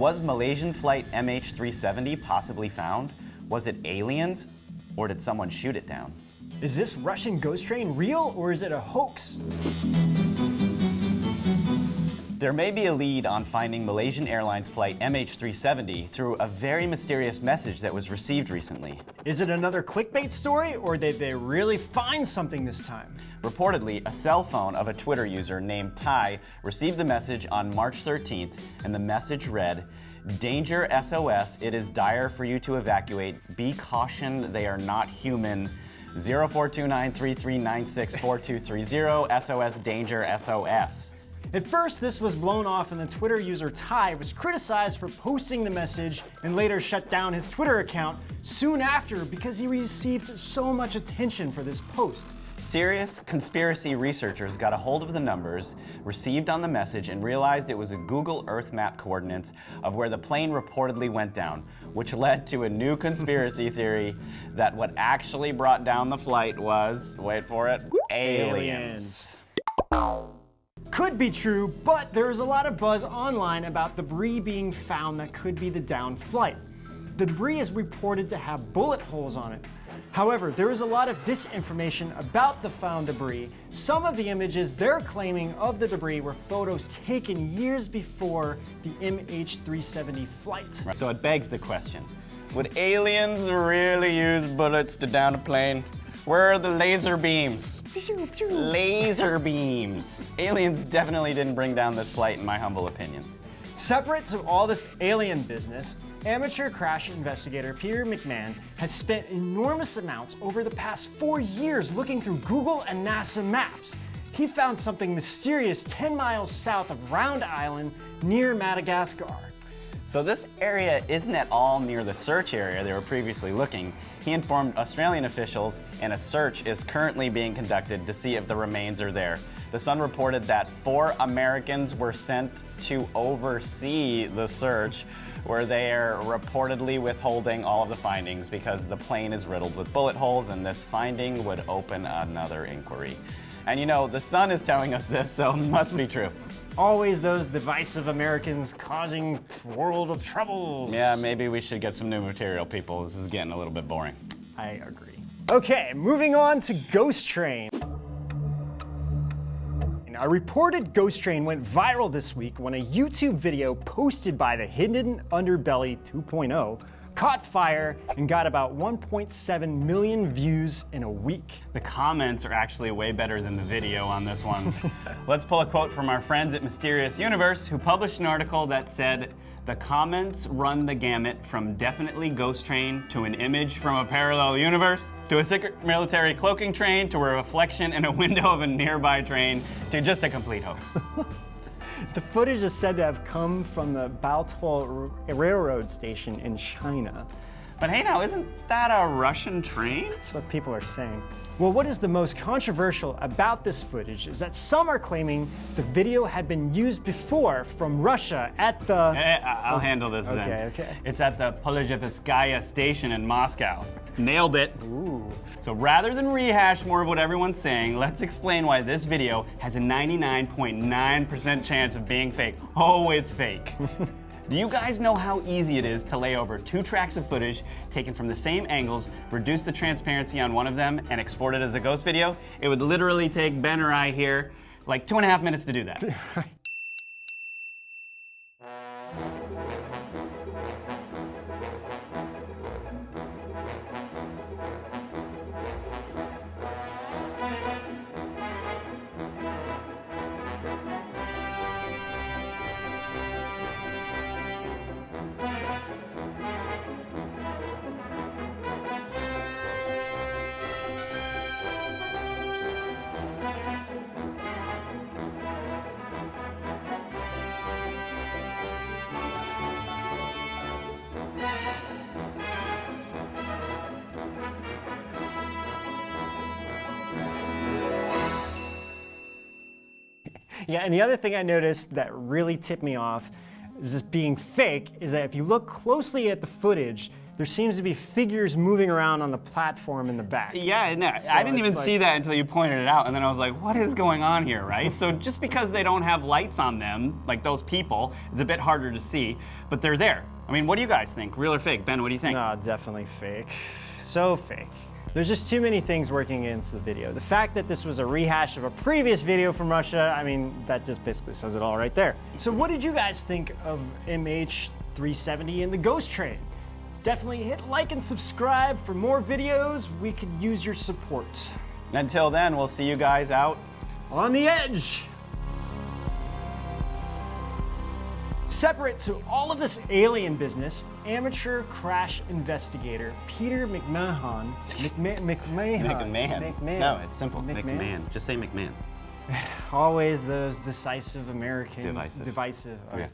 Was Malaysian flight MH370 possibly found? Was it aliens, or did someone shoot it down? Is this Russian ghost train real, or is it a hoax? There may be a lead on finding Malaysian Airlines flight MH370 through a very mysterious message that was received recently. Is it another clickbait story, or did they really find something this time? Reportedly, a cell phone of a Twitter user named Ty received the message on March 13th, and the message read, "Danger SOS, it is dire for you to evacuate. Be cautioned, they are not human. 042933964230, SOS danger SOS." At first, this was blown off and the Twitter user Ty was criticized for posting the message and later shut down his Twitter account soon after because he received so much attention for this post. Serious conspiracy researchers got a hold of the numbers received on the message and realized it was a Google Earth map coordinates of where the plane reportedly went down, which led to a new conspiracy theory that what actually brought down the flight was, wait for it, aliens. Could be true, but there is a lot of buzz online about debris being found that could be the downed flight. The debris is reported to have bullet holes on it. However, there is a lot of disinformation about the found debris. Some of the images they're claiming of the debris were photos taken years before the MH370 flight. So it begs the question, would aliens really use bullets to down a plane? Where are the laser beams? Laser beams. Aliens definitely didn't bring down this flight, in my humble opinion. Separate to all this alien business, amateur crash investigator Peter McMahon has spent enormous amounts over the past 4 years looking through Google and NASA maps. He found something mysterious 10 miles south of Round Island near Madagascar. So this area isn't at all near the search area they were previously looking. He informed Australian officials, and a search is currently being conducted to see if the remains are there. The Sun reported that 4 Americans were sent to oversee the search, where they are reportedly withholding all of the findings because the plane is riddled with bullet holes, and this finding would open another inquiry. And you know, the Sun is telling us this, so it must be true. Always those divisive Americans causing world of troubles. Yeah, maybe we should get some new material, people. This is getting a little bit boring. I agree. Okay, moving on to Ghost Train. A reported ghost train went viral this week when a YouTube video posted by the Hidden Underbelly 2.0 caught fire and got about 1.7 million views in a week. The comments are actually way better than the video on this one. Let's pull a quote from our friends at Mysterious Universe, who published an article that said, "The comments run the gamut from definitely ghost train to an image from a parallel universe to a secret military cloaking train to a reflection in a window of a nearby train to just a complete hoax." The footage is said to have come from the Baotou railroad station in China. But hey now, isn't that a Russian train? That's what people are saying. Well, what is the most controversial about this footage is that some are claiming the video had been used before from Russia at the... I'll handle this then. Okay. It's at the Polozhevskaya station in Moscow. Nailed it. Ooh. So rather than rehash more of what everyone's saying, let's explain why this video has a 99.9% chance of being fake. Oh, it's fake. Do you guys know how easy it is to lay over 2 tracks of footage taken from the same angles, reduce the transparency on one of them, and export it as a ghost video? It would literally take Ben or I here like 2.5 minutes to do that. Yeah, and the other thing I noticed that really tipped me off is this being fake is that if you look closely at the footage, there seems to be figures moving around on the platform in the back. Yeah, no, So I didn't it's even like- see that until you pointed it out, and then I was like, what is going on here, right? So just because they don't have lights on them, like those people, it's a bit harder to see, but they're there. I mean, what do you guys think? Real or fake? Ben, what do you think? No, definitely fake. So fake. There's just too many things working against the video. The fact that this was a rehash of a previous video from Russia, I mean, that just basically says it all right there. So what did you guys think of MH370 and the ghost train? Definitely hit like and subscribe for more videos. We could use your support. Until then, we'll see you guys out. On the edge! Separate to all of this alien business, amateur crash investigator Peter McMahon. McMahon. No, it's simple. McMahon. Just say McMahon. Always those decisive Americans. Divisive. Divisive. Okay. Okay.